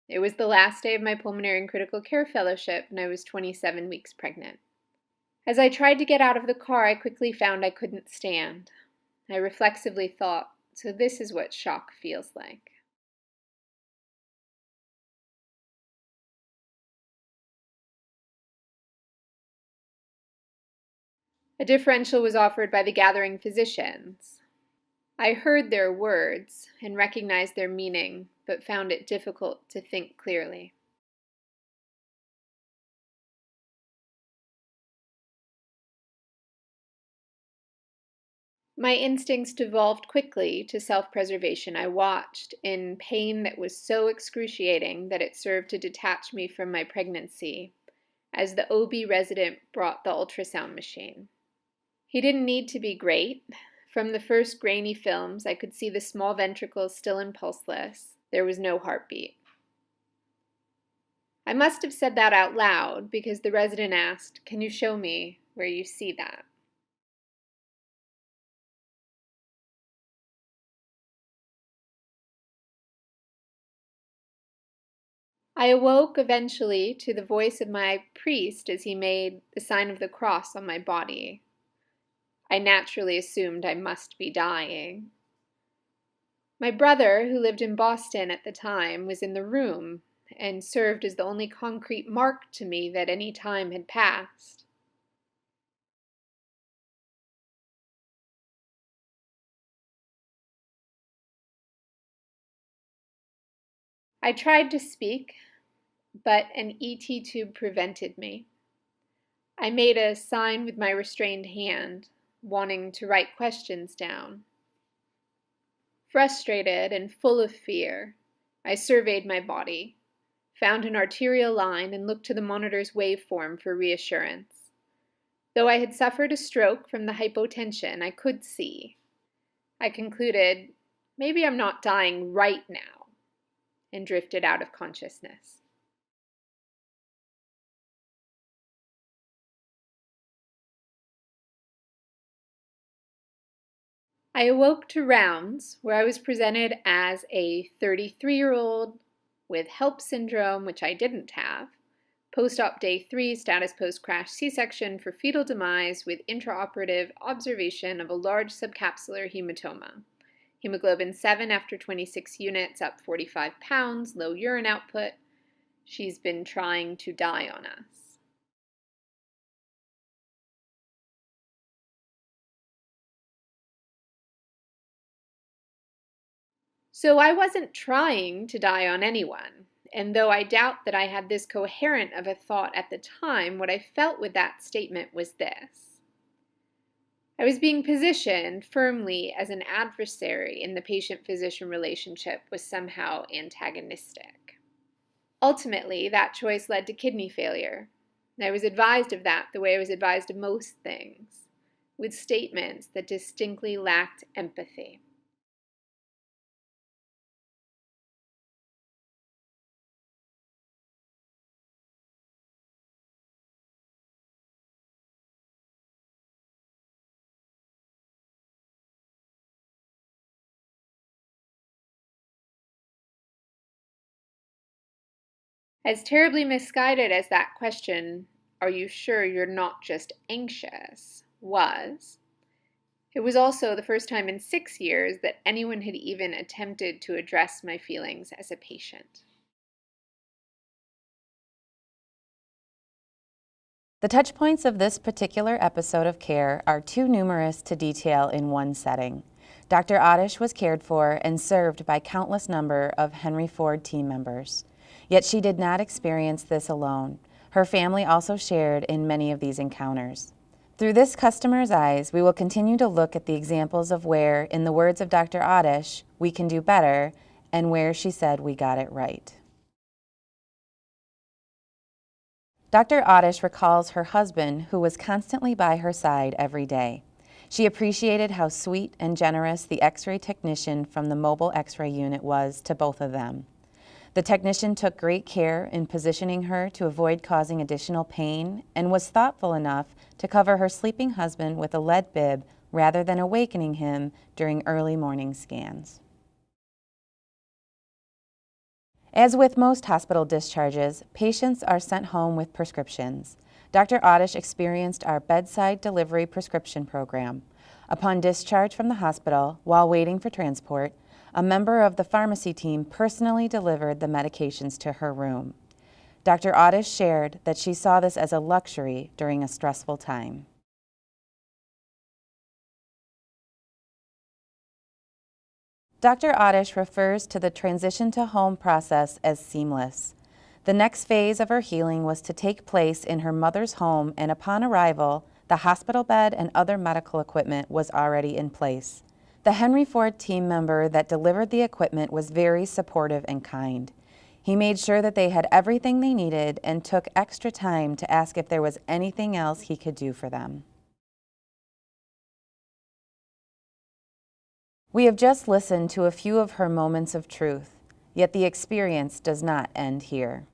It was the last day of my pulmonary and critical care fellowship, and I was 27 weeks pregnant. As I tried to get out of the car, I quickly found I couldn't stand. I reflexively thought, so this is what shock feels like. A differential was offered by the gathering physicians. I heard their words and recognized their meaning, but found it difficult to think clearly. My instincts devolved quickly to self-preservation. I watched in pain that was so excruciating that it served to detach me from my pregnancy, as the OB resident brought the ultrasound machine. He didn't need to be great. From the first grainy films, I could see the small ventricles still impulseless. There was no heartbeat. I must have said that out loud because the resident asked, "Can you show me where you see that?" I awoke eventually to the voice of my priest as he made the sign of the cross on my body. I naturally assumed I must be dying. My brother, who lived in Boston at the time, was in the room and served as the only concrete mark to me that any time had passed. I tried to speak, but an ET tube prevented me. I made a sign with my restrained hand, wanting to write questions down. Frustrated and full of fear, I surveyed my body, found an arterial line, and looked to the monitor's waveform for reassurance. Though I had suffered a stroke from the hypotension, I could see. I concluded, maybe I'm not dying right now, and drifted out of consciousness. I awoke to rounds where I was presented as a 33-year-old with HELLP syndrome, which I didn't have, post-op day 3, status post-crash C-section for fetal demise with intra-operative observation of a large subcapsular hematoma. Hemoglobin 7 after 26 units, up 45 pounds, low urine output. She's been trying to die on us. So I wasn't trying to die on anyone, and though I doubt that I had this coherent of a thought at the time, what I felt with that statement was this. I was being positioned firmly as an adversary in the patient-physician relationship was somehow antagonistic. Ultimately, that choice led to kidney failure. I was advised of that the way I was advised of most things, with statements that distinctly lacked empathy. As terribly misguided as that question, "Are you sure you're not just anxious?" was, it was also the first time in 6 years that anyone had even attempted to address my feelings as a patient. The touch points of this particular episode of care are too numerous to detail in one setting. Dr. Awdish was cared for and served by countless number of Henry Ford team members. Yet she did not experience this alone. Her family also shared in many of these encounters. Through this customer's eyes, we will continue to look at the examples of where, in the words of Dr. Awdish, we can do better, and where she said we got it right. Dr. Awdish recalls her husband, who was constantly by her side every day. She appreciated how sweet and generous the X-ray technician from the mobile X-ray unit was to both of them. The technician took great care in positioning her to avoid causing additional pain and was thoughtful enough to cover her sleeping husband with a lead bib rather than awakening him during early morning scans. As with most hospital discharges, patients are sent home with prescriptions. Dr. Awdish experienced our bedside delivery prescription program. Upon discharge from the hospital, while waiting for transport, a member of the pharmacy team personally delivered the medications to her room. Dr. Awdish shared that she saw this as a luxury during a stressful time. Dr. Awdish refers to the transition to home process as seamless. The next phase of her healing was to take place in her mother's home, and upon arrival, the hospital bed and other medical equipment was already in place. The Henry Ford team member that delivered the equipment was very supportive and kind. He made sure that they had everything they needed and took extra time to ask if there was anything else he could do for them. We have just listened to a few of her moments of truth, yet the experience does not end here.